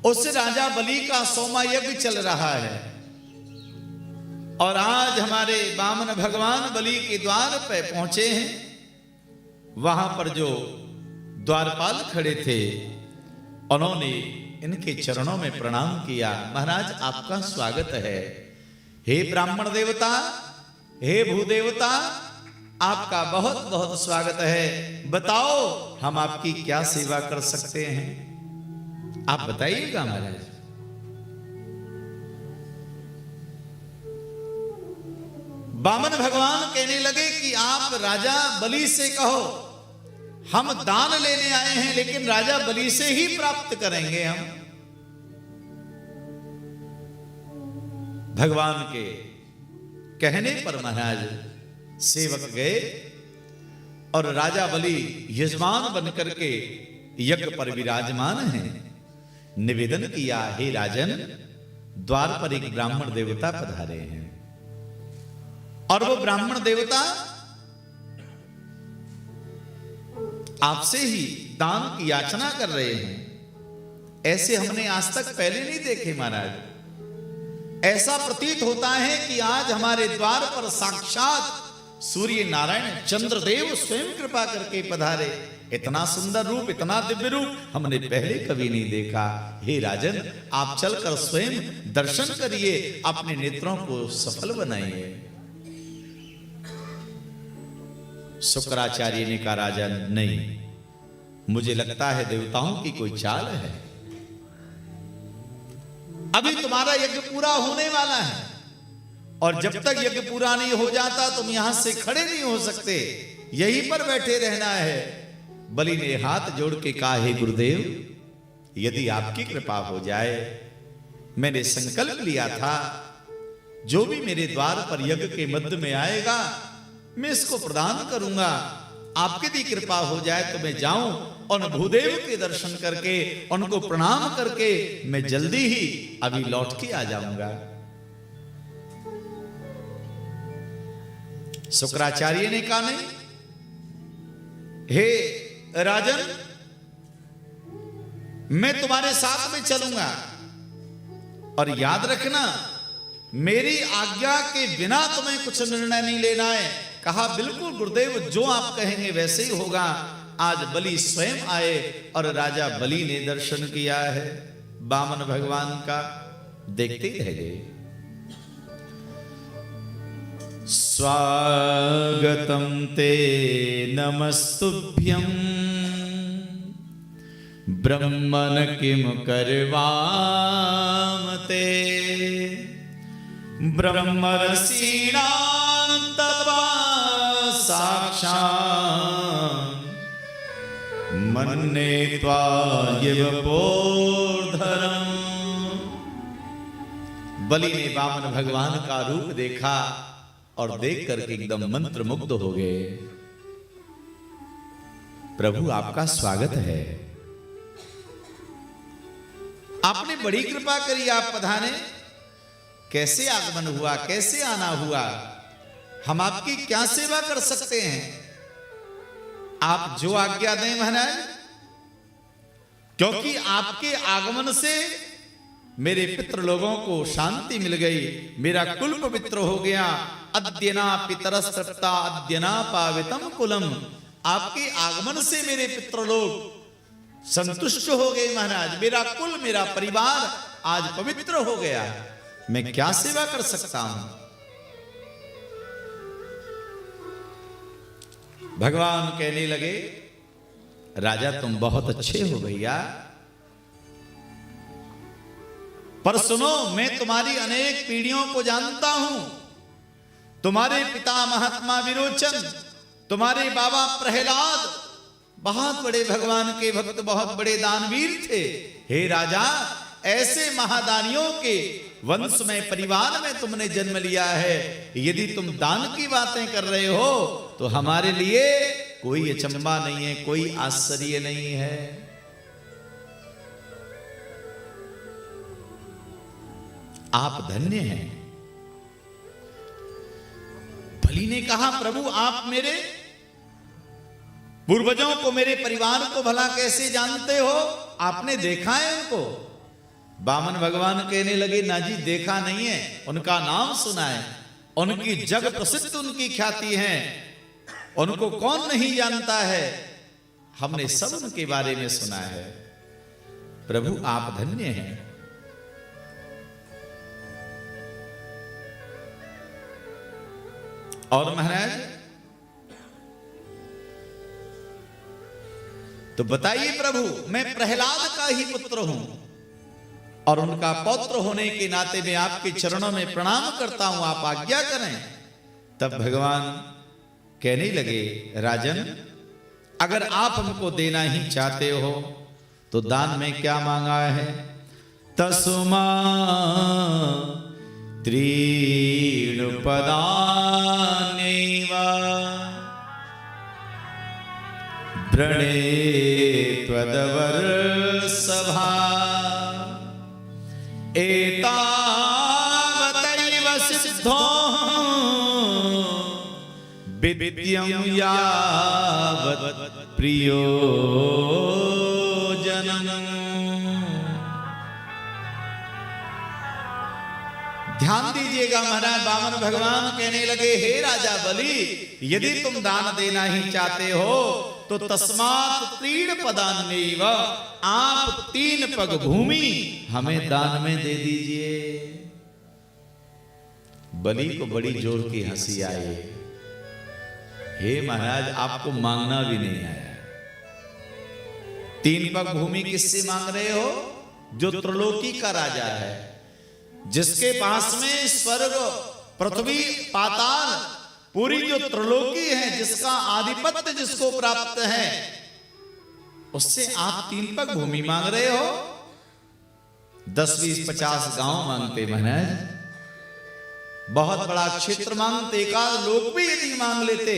उस राजा बलि का सोमा यज्ञ चल रहा है और आज हमारे वामन भगवान बलि के द्वार पे पहुंचे हैं। वहां पर जो द्वारपाल खड़े थे उन्होंने इनके चरणों में प्रणाम किया। महाराज आपका स्वागत है। हे ब्राह्मण देवता, हे भूदेवता, आपका बहुत बहुत स्वागत है। बताओ हम आपकी क्या सेवा कर सकते हैं, आप बताइएगा महाराज। वामन भगवान कहने लगे कि आप राजा बलि से कहो, हम दान लेने आए हैं लेकिन राजा बलि से ही प्राप्त करेंगे हम। भगवान के कहने पर महाराज सेवक गए और राजा बलि यजमान बनकर के यज्ञ पर विराजमान हैं। निवेदन किया, हे राजन, द्वार पर एक ब्राह्मण देवता पधारे हैं और वो ब्राह्मण देवता आपसे ही दान की याचना कर रहे हैं। ऐसे हमने आज तक पहले नहीं देखे महाराज। ऐसा प्रतीत होता है कि आज हमारे द्वार पर साक्षात सूर्य नारायण चंद्रदेव स्वयं कृपा करके पधारे। इतना सुंदर रूप, इतना दिव्य रूप हमने पहले कभी नहीं देखा। हे राजन, आप चलकर स्वयं दर्शन करिए, अपने नेत्रों को सफल बनाइए। शुक्राचार्य ने कहा, राजन नहीं, मुझे लगता है देवताओं की कोई चाल है। अभी तुम्हारा यज्ञ पूरा होने वाला है और जब तक यज्ञ पूरा नहीं हो जाता तुम यहां से खड़े नहीं हो सकते, यहीं पर बैठे रहना है। बलि ने हाथ जोड़ के कहा, हे गुरुदेव, यदि आपकी कृपा हो जाए, मैंने संकल्प लिया था जो भी मेरे द्वार पर यज्ञ के मध्य में आएगा मैं इसको प्रदान करूंगा। आपकी यदि कृपा हो जाए तो मैं जाऊं और भूदेव के दर्शन करके उनको प्रणाम करके मैं जल्दी ही अभी लौट के आ जाऊंगा। शुक्राचार्य ने कहा, नहीं, हे राजन, मैं तुम्हारे साथ में चलूंगा और याद रखना मेरी आज्ञा के बिना तुम्हें कुछ निर्णय नहीं लेना है। कहा, बिल्कुल गुरुदेव, जो आप कहेंगे वैसे ही होगा। आज बलि स्वयं आए और राजा बलि ने दर्शन किया है वामन भगवान का। देखते ही रह गए। स्वागतम ते नमस्तुभ्यं ब्रह्मन किम करवाम ते ब्रह्मर्षीणां तपः साक्षात् मन्ये त्वायैव पोर्धरम्। बलि ने वामन भगवान का रूप देखा और देख करके एकदम मंत्र मुग्ध हो गए। प्रभु आपका स्वागत है, आपने बड़ी कृपा करी, आप पधारे। कैसे आगमन हुआ, कैसे आना हुआ, हम आपकी क्या सेवा कर सकते हैं? आप जो आज्ञा दें महाराज, क्योंकि आपके आगमन से मेरे पितृ लोगों को शांति मिल गई, मेरा कुल पवित्र हो गया। अद्यना पितरस्तृप्ता अद्यना पावितम कुलम। आपके आगमन से मेरे पितृ लोग संतुष्ट हो गए महाराज। मेरा कुल, मेरा परिवार आज पवित्र हो गया। मैं क्या सेवा कर सकता हूं? भगवान कहने लगे, राजा तुम बहुत अच्छे हो भैया, पर सुनो, मैं तुम्हारी अनेक पीढ़ियों को जानता हूं। तुम्हारे पिता महात्मा विरोचन, तुम्हारे बाबा प्रहलाद बहुत बड़े भगवान के भक्त, बहुत बड़े दानवीर थे। हे राजा, ऐसे महादानियों के वंश में, परिवार में तुमने जन्म लिया है। यदि तुम दान की बातें कर रहे हो तो हमारे लिए कोई अचंभा नहीं है, कोई आश्चर्य नहीं है। आप धन्य हैं। बलि ने कहा, प्रभु आप मेरे पूर्वजों को, मेरे परिवार को भला कैसे जानते हो? आपने देखा है उनको? वामन भगवान कहने लगे, ना जी देखा नहीं है, उनका नाम सुना है, उनकी जग प्रसिद्ध उनकी ख्याति है, उनको कौन नहीं जानता है, हमने सब उनके बारे में सुना है। प्रभु आप धन्य हैं। और महाराज तो बताइए प्रभु, मैं प्रहलाद का ही पुत्र हूं और उनका पौत्र होने के नाते मैं आपके चरणों में प्रणाम करता हूं, आप आज्ञा करें। तब भगवान कहने लगे, राजन अगर आप हमको देना ही चाहते हो तो दान में क्या मांगा है? तस्मा त्रीणु पदान्यैव व्रणे त्वद्वर्षभा एतावतैव सिद्धो विद्यं यावत् प्रियोजनम्। ध्यान दीजिएगा महाराज, वामन भगवान कहने लगे, हे राजा बलि, यदि तुम दान देना ही चाहते हो तो तस्मात् तीन पदान्यैव, आप 3 पग भूमि हमें दान में दे दीजिए। बलि को बड़ी जोर की हंसी आई। हे महाराज, आपको मांगना भी नहीं आया। 3 पग भूमि किससे मांग रहे हो? जो त्रिलोकी का राजा है, जिसके पास में स्वर्ग पृथ्वी पाताल पूरी जो त्रिलोकी है, जिसका आधिपत्य जिसको प्राप्त है, उससे आप 3 पग भूमि मांग रहे हो। 10, 20, 50 गांव मांगते महाराज, बहुत बड़ा क्षेत्र मांगते, एकाध लोग भी यदि मांग लेते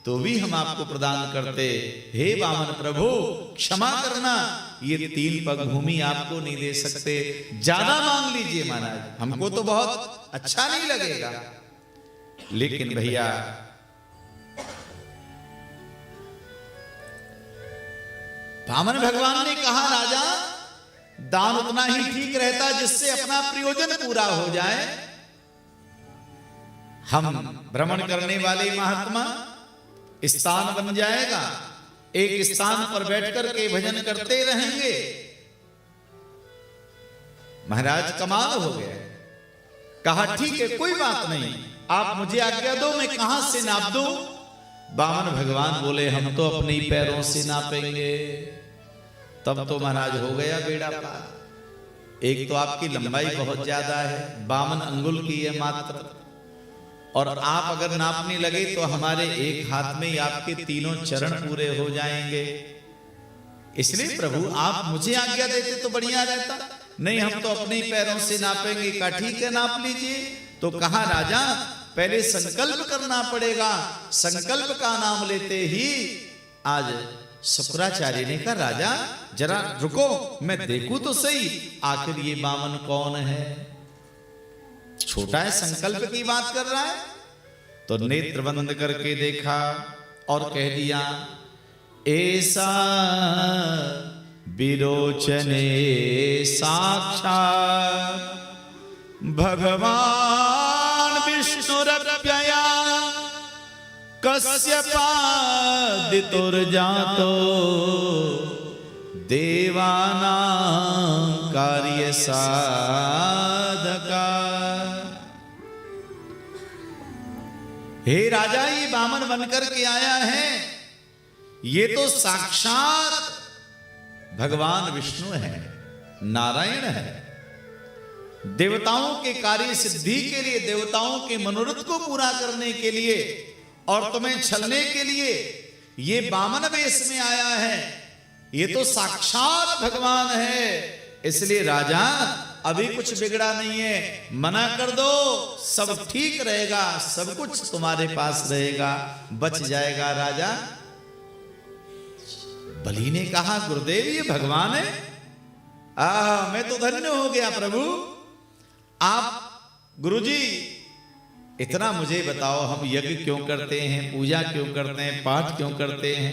तो भी हम आपको प्रदान करते। हे वामन प्रभु क्षमा करना, ये 3 पग भूमि आपको नहीं दे सकते, ज्यादा मांग लीजिए महाराज, हमको तो बहुत अच्छा नहीं लगेगा। लेकिन भैया वामन भगवान ने कहा, राजा दान उतना ही ठीक रहता जिससे अपना प्रयोजन पूरा हो जाए। हम भ्रमण करने वाले महात्मा स्थान बन जाएगा, एक स्थान पर बैठकर के भजन करते रहेंगे। महाराज कमाल हो गया। कहा ठीक है, कोई बात नहीं, आप मुझे आज्ञा दो, मैं कहां से नाप दूं? वामन भगवान बोले, हम तो अपने पैरों से नापेंगे। तब तो महाराज हो गया बेड़ा पार। एक तो आपकी लंबाई बहुत ज्यादा है, 52 अंगुल की है मात्र, और आप अगर नापने लगे तो हमारे एक हाथ में ही आपके 3 चरण पूरे हो जाएंगे। इसलिए प्रभु आप मुझे आज्ञा देते तो बढ़िया रहता। नहीं, हम तो अपने पैरों से नापेंगे। कहा ठीक है, नाप लीजिए। तो कहा राजा पहले संकल्प करना पड़ेगा। संकल्प का नाम लेते ही आज शुक्राचार्य ने कहा, राजा जरा रुको, मैं देखूं तो सही आखिर ये वामन कौन है। छोटा है, संकल्प की बात कर रहा है। तो नेत्र बंद करके देखा और कह दिया, ऐसा विरोचने साक्षात् भगवान विष्णुरव्यया कश्यपादितुर्जातो देवानां कार्य साधका। हे राजा, ये वामन बनकर के आया है, ये तो साक्षात भगवान विष्णु है, नारायण है। देवताओं के कार्य सिद्धि के लिए, देवताओं के मनोरथ को पूरा करने के लिए और तुम्हें छलने के लिए ये वामन वेश में आया है। ये तो साक्षात भगवान है। इसलिए राजा अभी कुछ बिगड़ा नहीं है, मना कर दो, सब ठीक रहेगा, सब कुछ तुम्हारे पास रहेगा, बच जाएगा। राजा बलि ने कहा, गुरुदेव ये भगवान है? मैं तो धन्य हो गया प्रभु। आप गुरुजी इतना मुझे बताओ, हम यज्ञ क्यों करते हैं, पूजा क्यों करते हैं, पाठ क्यों करते हैं,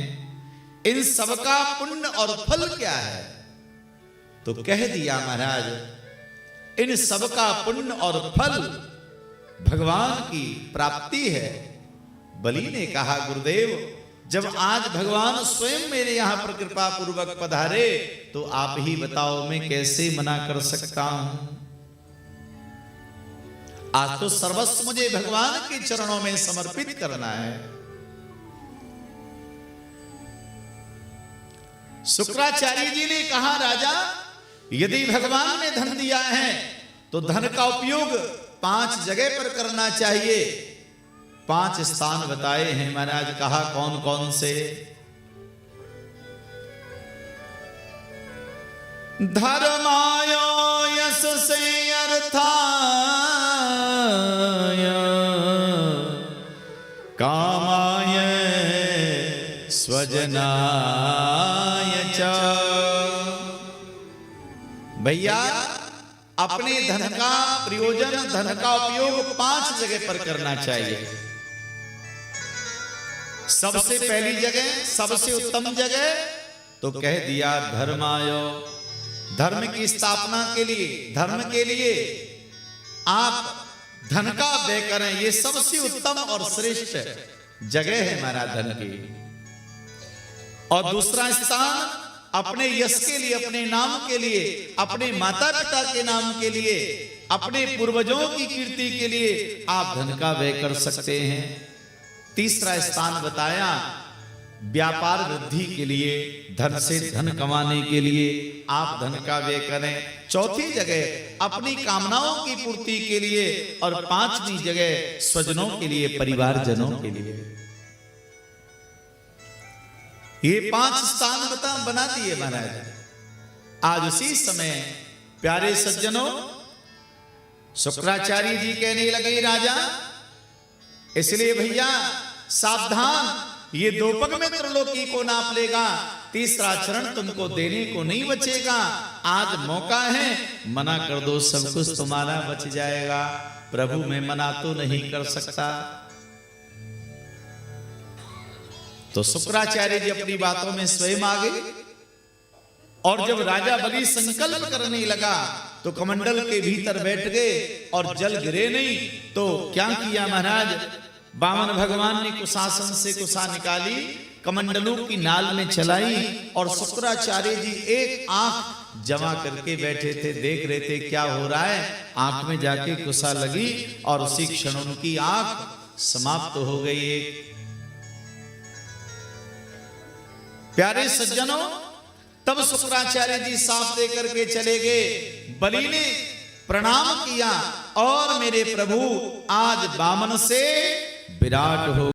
इन सबका पुण्य और फल क्या है? तो कह दिया महाराज, इन सबका पुण्य और फल भगवान की प्राप्ति है। बलि ने कहा, गुरुदेव, जब आज भगवान स्वयं मेरे यहां पर कृपा पूर्वक पधारे, तो आप ही बताओ मैं कैसे मना कर सकता हूं। आज तो सर्वस्व मुझे भगवान के चरणों में समर्पित करना है। शुक्राचार्य जी ने कहा, राजा, यदि भगवान ने धन दिया है तो धन का उपयोग 5 जगह पर करना चाहिए। 5 स्थान बताए हैं महाराज। कहा कौन कौन से? धर्माय यशसे अर्थाय कामाय स्वजनाय च। भैया, अपने धन का प्रयोजन, धन का उपयोग 5 जगह पर करना चाहिए। सबसे पहली जगह, सबसे उत्तम जगह तो कह दिया धर्माय, धर्म की स्थापना के लिए, धर्म के लिए आप धन का व्यय करें, ये सबसे उत्तम और श्रेष्ठ जगह है हमारा धन की। और दूसरा स्थान अपने यश के लिए, अपने नाम के लिए, अपने माता पिता के नाम के लिए, अपने पूर्वजों की कीर्ति के लिए आप धन का व्यय कर सकते हैं। तीसरा स्थान बताया व्यापार वृद्धि के लिए, धन से धन कमाने के लिए आप धन का व्यय करें। चौथी जगह अपनी कामनाओं की पूर्ति के लिए, और 5वीं जगह स्वजनों के लिए, परिवारजनों के लिए। ये 5 स्थान बना दिए महाराज। आज उसी समय प्यारे सज्जनों, शुक्राचार्य जी कहने लगे, राजा, इसलिए भैया सावधान, ये 2 पग में त्रिलोकी को नाप लेगा, तीसरा चरण तुमको देने को नहीं बचेगा। आज मौका है, मना कर दो, सब कुछ तुम्हारा बच जाएगा। प्रभु मैं मना तो नहीं कर सकता। तो शुक्राचार्य जी अपनी बातों में स्वयं आ गए। और जब राजा बलि संकल्प करने लगा तो कमंडल के भीतर बैठ गए और जल गिरे नहीं। तो क्या किया महाराज, वामन भगवान ने कुशासन से कुशा निकाली, कमंडलों की नाल में चलाई, और शुक्राचार्य जी एक आंख जमा करके बैठे थे, देख रहे थे क्या हो रहा है। आंख में जाके कुशा लगी और उसी क्षण उनकी आंख समाप्त हो गई। प्यारे सज्जनों, तब शुक्राचार्य जी साफ दे करके चले गए। बलि ने प्रणाम किया, और मेरे प्रभु आज वामन से विराट हो